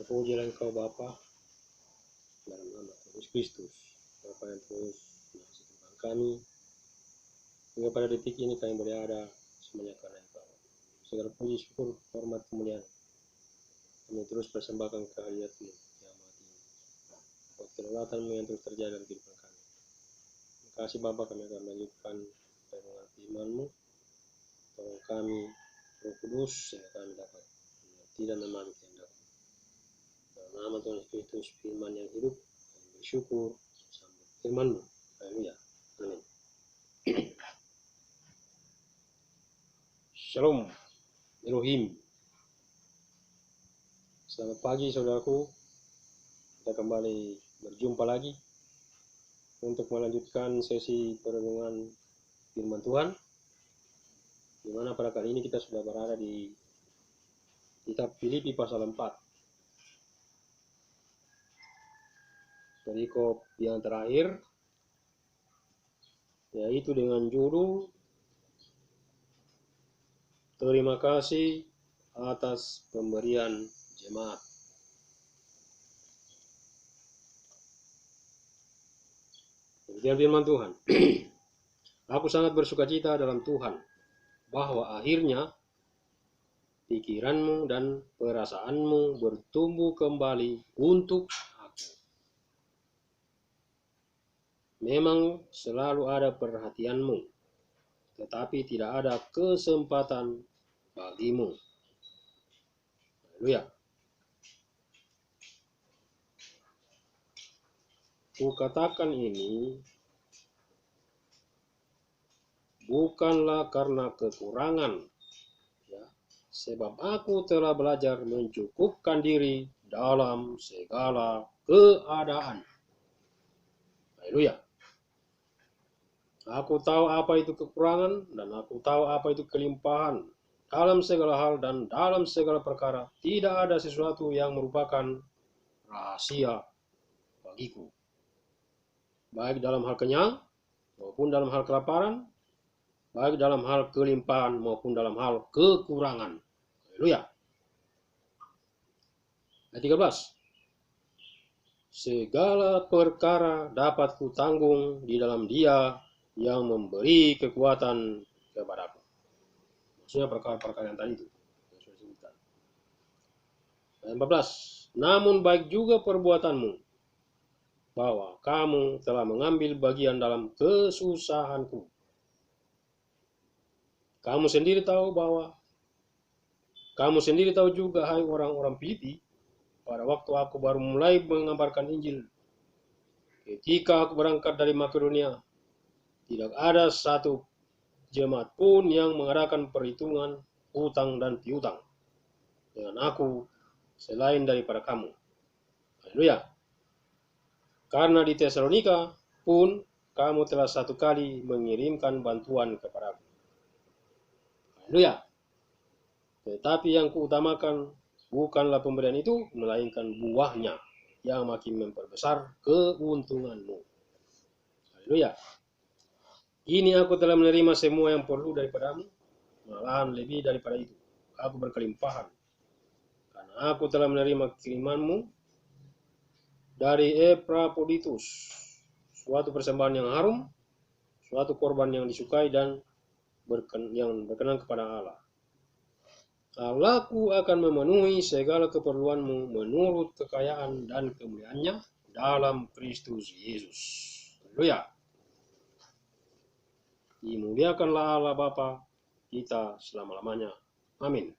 Terpujilah Engkau Bapa dalam nama Tuhan Yesus Kristus, Bapa yang terus mengasihi Tuhan kami. Hingga pada detik ini kami boleh ada semuanya karena Engkau. Segala puji, syukur, hormat, kemuliaan kami terus persembahkan kehadirat-Mu yang maha tinggi. Buat kedaulatan-Mu yang terus terjadi dalam kehidupan kami. Terima kasih Bapa, kami akan melanjutkan renungan firman-Mu. Tolong kami, Roh Kudus, sehingga kami dapat mengerti dan memahami kehendak. Dalam nama Tuhan Yesus Kristus, firman yang hidup, kami bersyukur sambut firman-Mu. Haleluya. Amin. Shalom Elohim. Selamat pagi saudaraku. Kita kembali berjumpa lagi untuk melanjutkan sesi perenungan firman Tuhan, di mana pada kali ini kita sudah berada di kitab Filipi pasal 4. Perikop yang terakhir, yaitu dengan judul Terima kasih atas pemberian jemaat. Demikian firman Tuhan. Aku sangat bersukacita dalam Tuhan bahwa akhirnya pikiranmu dan perasaanmu bertumbuh kembali untuk aku. Memang selalu ada perhatianmu, tetapi tidak ada kesempatan bagimu. Haleluya. Kukatakan ini bukanlah karena kekurangan, ya, sebab aku telah belajar mencukupkan diri dalam segala keadaan. Haleluya. Aku tahu apa itu kekurangan dan aku tahu apa itu kelimpahan. Dalam segala hal dan dalam segala perkara tidak ada sesuatu yang merupakan rahasia bagiku. Baik dalam hal kenyang maupun dalam hal kelaparan, baik dalam hal kelimpahan maupun dalam hal kekurangan. Haleluya. Ayat 13. Segala perkara dapat kutanggung di dalam Dia yang memberi kekuatan kepadaku. Maksudnya perkara-perkara yang tadi itu yang sudah disebutkan. Ayat 14. Namun baik juga perbuatanmu, bahwa kamu telah mengambil bagian dalam kesusahanku. Kamu sendiri tahu juga, hai orang-orang Filipi, pada waktu aku baru mulai mengabarkan Injil, ketika aku berangkat dari Makedonia, tidak ada satu jemaat pun yang mengadakan perhitungan hutang dan piutang dengan aku selain daripada kamu. Haleluya. Karena di Tesalonika pun kamu telah satu kali mengirimkan bantuan kepadaku. Haleluya. Tetapi yang kuutamakan bukanlah pemberian itu, melainkan buahnya yang makin memperbesar keuntunganmu. Haleluya. Ini aku telah menerima semua yang perlu daripadamu, malahan lebih daripada itu. Aku berkelimpahan, karena aku telah menerima kirimanmu dari Epaphroditus, suatu persembahan yang harum, suatu korban yang disukai dan yang berkenan kepada Allah. Allahku akan memenuhi segala keperluanmu menurut kekayaan dan kemuliaannya dalam Kristus Yesus. Haleluya. Dimuliakanlah Allah Bapa kita selama-lamanya. Amin.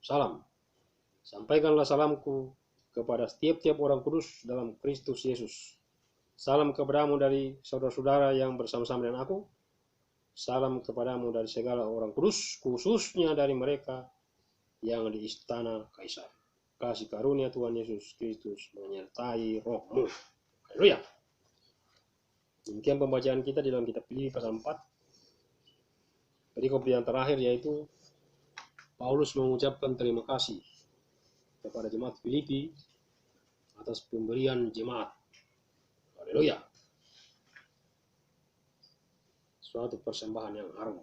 Salam. Sampaikanlah salamku kepada setiap-tiap orang kudus dalam Kristus Yesus. Salam kepadamu dari saudara-saudara yang bersama-sama dengan aku. Salam kepadamu dari segala orang kudus, khususnya dari mereka yang di istana Kaisar. Kasih karunia Tuhan Yesus Kristus menyertai rohmu. Haleluya. Demikian pembacaan kita di dalam kitab Filipi pasal 4. Perikop yang terakhir, yaitu Paulus mengucapkan terima kasih kepada jemaat Filipi atas pemberian jemaat. Haleluya. Suatu persembahan yang harum.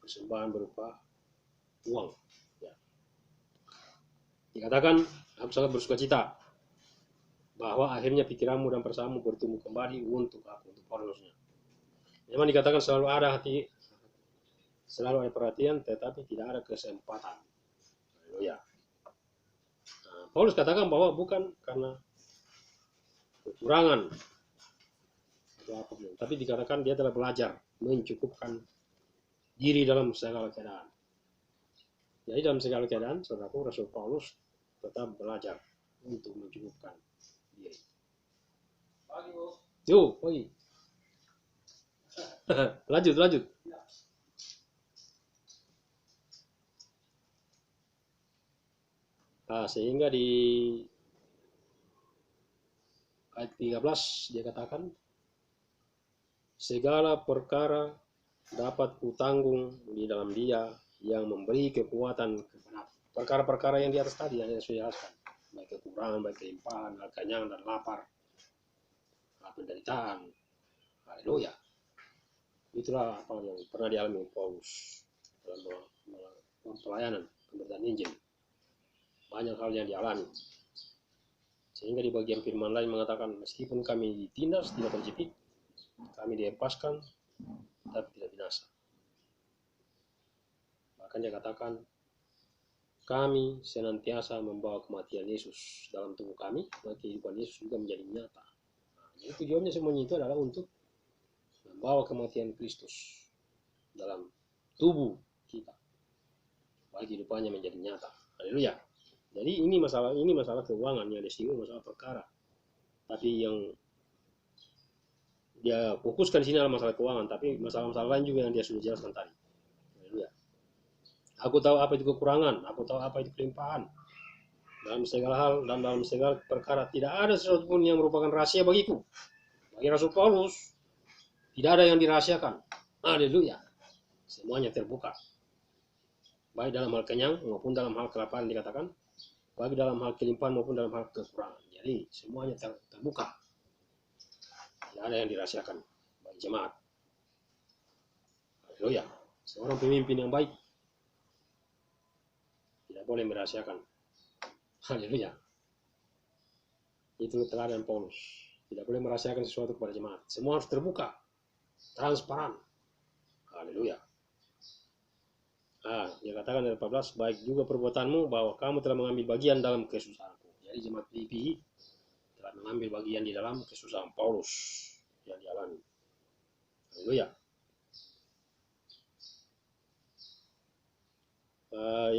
Persembahan berupa uang. Ya. Dikatakan, aku sangat bersuka cita bahwa akhirnya pikiranmu dan perasaanmu bertumbuh kembali untuk aku, untuk Paulusnya. Memang dikatakan selalu ada perhatian, tetapi tidak ada kesempatan. Haleluya. Nah, Paulus katakan bahwa bukan karena kekurangan atau apapun, tapi dikatakan dia telah belajar mencukupkan diri dalam segala keadaan. Jadi dalam segala keadaan, saudaraku, Rasul Paulus tetap belajar untuk mencukupkan diri. Yuk, pagi. lanjut. Nah, sehingga di ayat 13 dia katakan, segala perkara dapat kutanggung di dalam Dia yang memberi kekuatan kepada perkara-perkara yang di atas tadi yang saya jelaskan, baik kekurangan, baik kelimpahan, kenyang dan lapar, penderitaan. Haleluya. Itulah apa yang pernah dialami Paulus dalam pelayanan pemberitaan Injil. Banyak hal yang dialami. Sehingga di bagian firman lain mengatakan, meskipun kami ditindas, tidak terjepit, kami dihempaskan, tapi tidak binasa. Bahkan dia katakan, kami senantiasa membawa kematian Yesus dalam tubuh kami, maka kehidupan Yesus juga menjadi nyata. Nah, jadi tujuannya semuanya itu adalah untuk membawa kematian Kristus dalam tubuh kita, supaya kehidupannya menjadi nyata. Haleluya. Jadi ini masalah keuangan yang disinggung, masalah perkara. Tapi yang dia fokuskan di sini adalah masalah keuangan, tapi masalah-masalah lain juga yang dia sudah jelaskan tadi. Haleluya. Aku tahu apa itu kekurangan, aku tahu apa itu kelimpahan. Dalam segala hal dan dalam segala perkara tidak ada sesuatu pun yang merupakan rahasia bagiku. Bagi Rasul Paulus tidak ada yang dirahasiakan. Haleluya. Semuanya terbuka. Baik dalam hal kenyang maupun dalam hal kelaparan dikatakan, baik dalam hal kelimpahan maupun dalam hal kekurangan. Jadi semuanya terbuka. Tidak ada yang dirahasiakan bagi jemaat. Haleluya. Seorang pemimpin yang baik tidak boleh merahasiakan. Haleluya. Itu teladan Paulus. Tidak boleh merahasiakan sesuatu kepada jemaat. Semua harus terbuka, transparan. Haleluya. Dia katakan dari 14, baik juga perbuatanmu bahwa kamu telah mengambil bagian dalam kesusahanku. Jadi jemaat Filipi telah mengambil bagian di dalam kesusahan Paulus yang dialami. Haleluya.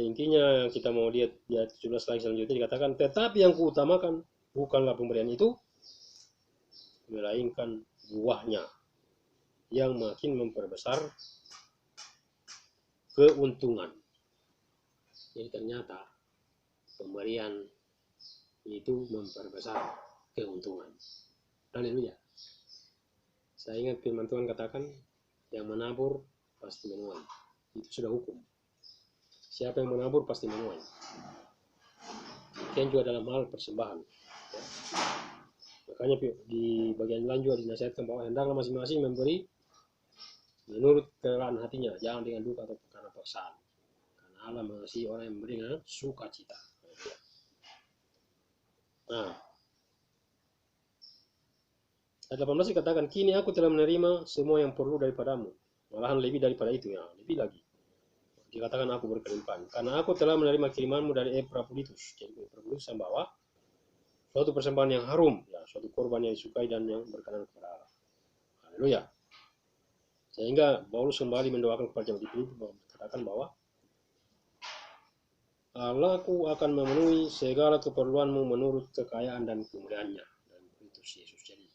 Intinya kita mau lihat di ayat 17 lagi selanjutnya dikatakan, tetapi yang kuutamakan bukanlah pemberian itu, melainkan buahnya yang makin memperbesar keuntungan. Jadi ternyata pemberian itu memperbesar keuntungan. Haleluya. Saya ingat firman Tuhan katakan, yang menabur pasti menuai. Itu sudah hukum. Siapa yang menabur pasti menuai. Demikian juga dalam hal persembahan. Ya. Makanya di bagian lain juga dinasihatkan bahwa hendaklah masing-masing memberi menurut kerelaan hatinya, jangan dengan duka atau karena paksaan. Karena Allah mengasihi orang yang memberi dengan sukacita. Nah, ayat 18 dikatakan, kini aku telah menerima semua yang perlu daripadamu, malahan lebih daripada itu, ya, lebih lagi. Dikatakan aku berkelimpahan, karena aku telah menerima kirimanmu dari Epaphroditus. Jadi Epaphroditus membawa suatu persembahan yang harum, ya, suatu korban yang disukai dan yang berkenan kepada Allah. Haleluya. Sehingga Paulus kembali mendoakan kepada jemaat Filipi, mengatakan bahwa Allahku akan memenuhi segala keperluanmu menurut kekayaan dan kemuliaannya dalam Kristus Yesus. Jadi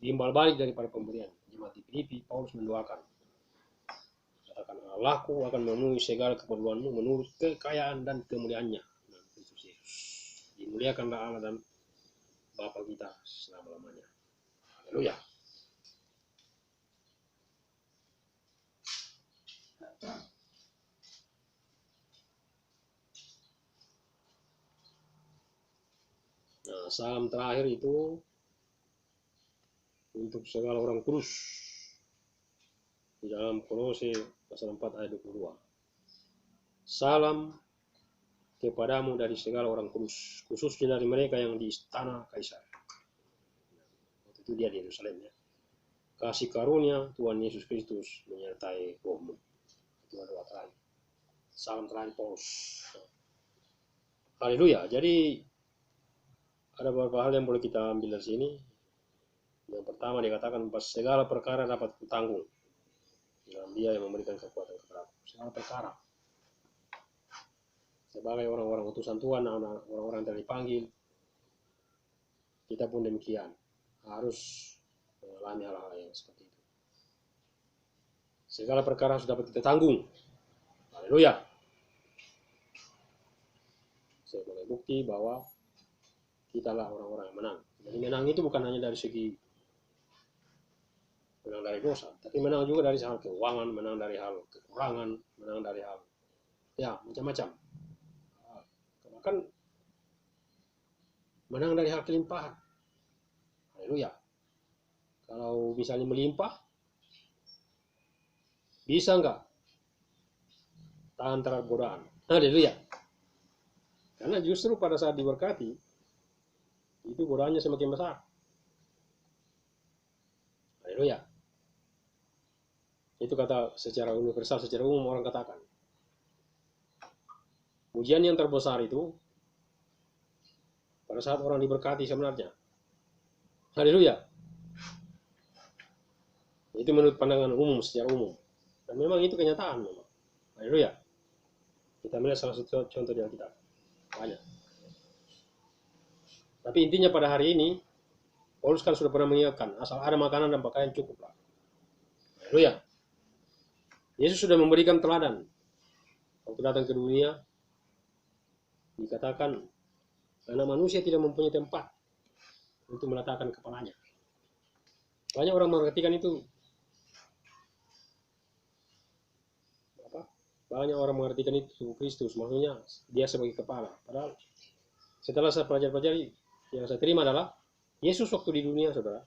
timbal balik daripada pemberian jemaat Filipi, Paulus mendoakan, katakan Allahku akan memenuhi segala keperluanmu menurut kekayaan dan kemuliaannya dalam Kristus Yesus. Dimuliakanlah Allah dan Bapa kita selama-lamanya. Haleluya. Nah, salam terakhir itu untuk segala orang kudus di dalam Kolose pasal 4 ayat 22. Salam kepadamu dari segala orang kudus, khususnya dari mereka yang di istana Kaisar. Waktu itu dia di Yerusalem ya. Kasih karunia Tuhan Yesus Kristus menyertai rohmu. Itu doa terakhir. Salam terakhir Paulus. Haleluya. Jadi ada beberapa hal yang boleh kita ambil dari sini. Yang pertama dikatakan bahwa segala perkara dapat kutanggung dalam Dia yang memberikan kekuatan kepada aku. Segala perkara. Sebagai orang-orang utusan Tuhan, orang-orang yang dipanggil, kita pun demikian. Harus mengalami hal-hal yang seperti itu. Segala perkara harus dapat kita tanggung. Haleluya. Sebagai bukti bahwa kitalah orang-orang yang menang. Jadi menang itu bukan hanya dari segi menang dari dosa, tapi menang juga dari hal keuangan, menang dari hal kekurangan, menang dari hal ya macam-macam. Bahkan menang dari hal kelimpahan. Haleluya. Kalau misalnya melimpah, bisa enggak tahan terhadap godaan? Haleluya. Karena justru pada saat diberkati, itu godaannya semakin besar. Haleluya. Itu kata secara universal, secara umum orang katakan. Ujian yang terbesar itu pada saat orang diberkati sebenarnya. Haleluya. Itu menurut pandangan umum, secara umum. Dan memang itu kenyataan memang. Haleluya. Kita melihat salah satu contoh di Alkitab. Banyak. Tapi intinya pada hari ini, Paulus kan sudah pernah mengingatkan, asal ada makanan dan pakaian cukuplah. Haleluya. Yesus sudah memberikan teladan. Waktu datang ke dunia, dikatakan, karena manusia tidak mempunyai tempat untuk meletakkan kepalanya. Banyak orang mengartikan itu banyak orang mengartikan itu Kristus, maksudnya dia sebagai kepala. Padahal setelah saya pelajari, yang saya terima adalah Yesus waktu di dunia, saudara,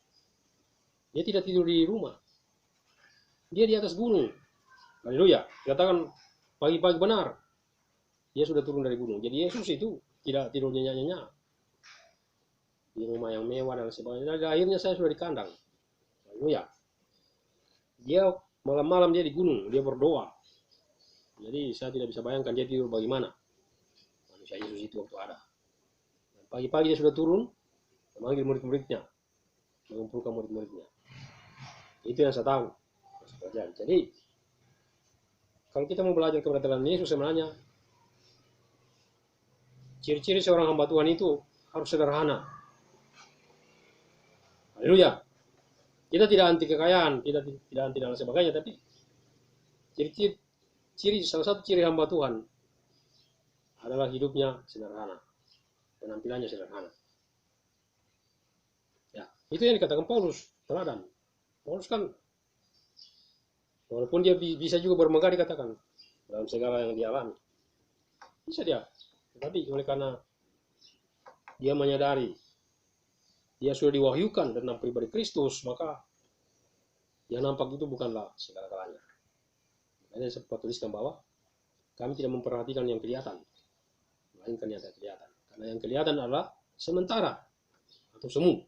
dia tidak tidur di rumah, dia di atas gunung. Haleluya. Dikatakan pagi-pagi benar dia sudah turun dari gunung. Jadi Yesus itu tidak tidur nyenyak-nyenyak di rumah yang mewah dan sebagainya. Dan akhirnya saya sudah di kandang. Haleluya. Dia malam-malam dia di gunung, dia berdoa. Jadi saya tidak bisa bayangkan dia tidur bagaimana manusia Yesus itu waktu ada. Dan pagi-pagi dia sudah turun, memanggil murid-muridnya, mengumpulkan murid-muridnya. Itu yang saya tahu. Jadi kalau kita mau belajar kepada teladan Yesus, sebenarnya ciri-ciri seorang hamba Tuhan itu harus sederhana. Haleluya. Kita tidak anti kekayaan, tidak anti dan sebagainya, tapi salah satu ciri hamba Tuhan adalah hidupnya sederhana, penampilannya sederhana. Ya, itu yang dikatakan Paulus, teladan. Paulus kan, walaupun dia bisa juga bermegah dikatakan dalam segala yang dialami, bisa dia. Tetapi oleh karena dia menyadari dia sudah diwahyukan tentang pribadi Kristus, maka yang nampak itu bukanlah segala-galanya. Makanya saya tuliskan bahwa kami tidak memperhatikan yang kelihatan, melainkan yang tidak kelihatan. Karena yang kelihatan adalah sementara atau semu.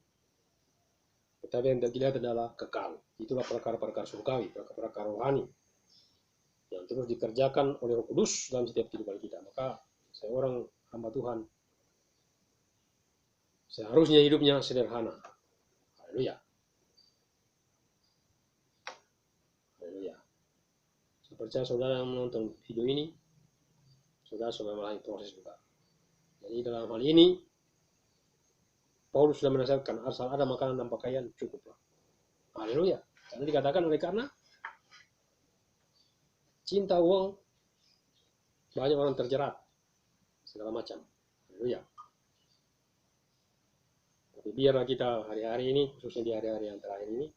Tetapi yang tidak kelihatan adalah kekal. Itulah perkara-perkara surgawi, perkara-perkara rohani yang terus dikerjakan oleh Roh Kudus dalam setiap kehidupan kita. Maka seorang hamba Tuhan seharusnya hidupnya sederhana. Haleluya. Haleluya. Saya percaya saudara yang menonton video ini, saudara sudah melalui proses juga. Jadi dalam hal ini, Paulus sudah menasihatkan asal ada makanan dan pakaian cukuplah. Haleluya. Karena dikatakan oleh karena cinta uang, banyak orang terjerat segala macam. Haleluya. Tapi biarlah kita hari-hari ini, khususnya di hari-hari yang terakhir ini,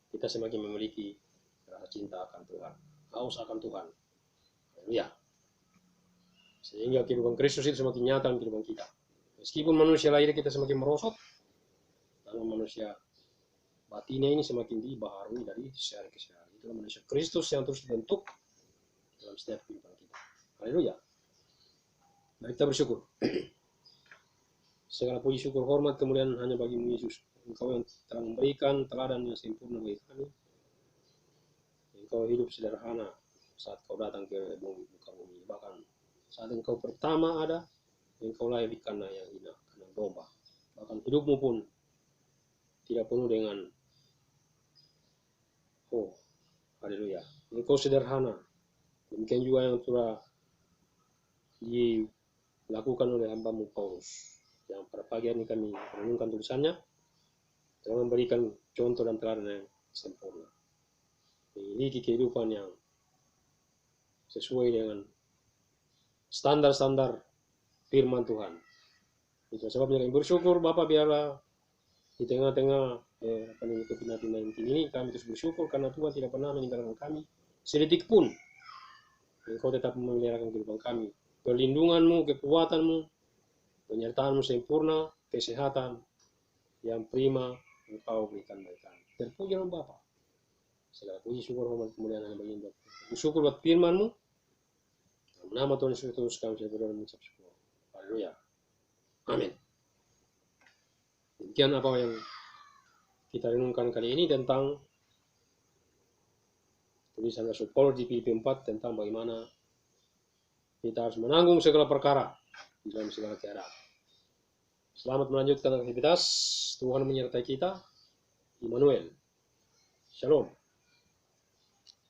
kita semakin memiliki rasa cinta akan Tuhan, haus akan Tuhan. Haleluya. Sehingga kehidupan Kristus itu semakin nyata dalam kehidupan kita. Meskipun manusia lahir kita semakin merosot, namun manusia batinnya ini semakin dibaharui dari sehari ke sehari. Itulah manusia Kristus yang terus dibentuk dalam setiap kehidupan kita. Haleluya. Mari kita bersyukur. Segala puji syukur hormat kemuliaan hanya bagimu Yesus. Engkau yang telah memberikan teladan yang sempurna bagi kami. Engkau hidup sederhana saat kau datang ke muka bumi. Bahkan saat engkau pertama ada, engkau lahir di kandang yang hina, kandang domba. Bahkan hidupmu pun tidak penuh dengan haleluya. Engkau sederhana. Demikian juga yang telah dilakukan oleh hambamu Paulus. Yang pada pagi ini kami renungkan tulisannya. Telah memberikan contoh dan teladan yang sempurna. Memiliki kehidupan yang sesuai dengan standar-standar firman Tuhan. Itu sebabnya kami bersyukur Bapak, biarlah di tengah-tengah COVID-19 ini kami terus bersyukur karena Tuhan tidak pernah meninggalkan kami sedetik pun. Engkau tetap memelihara kehidupan kami. Perlindunganmu, kekuatanmu, penyertaanmu sempurna, kesehatan yang prima Engkau berikan bagi kami. Terpuji nama Bapa. Segala puji syukur hormat kemuliaan hanya bagi Engkau. Bersyukur buat firman-Mu. Dalam nama Tuhan Yesus Kristus kami berdoa dan mengucap syukur. Haleluya. Amin. Demikian apa yang kita renungkan kali ini tentang tulisan Rasul Paulus di Filipi 4 tentang bagaimana kita harus menanggung segala perkara di dalam segala keadaan. Selamat melanjutkan aktivitas. Tuhan menyertai kita. Immanuel. Shalom.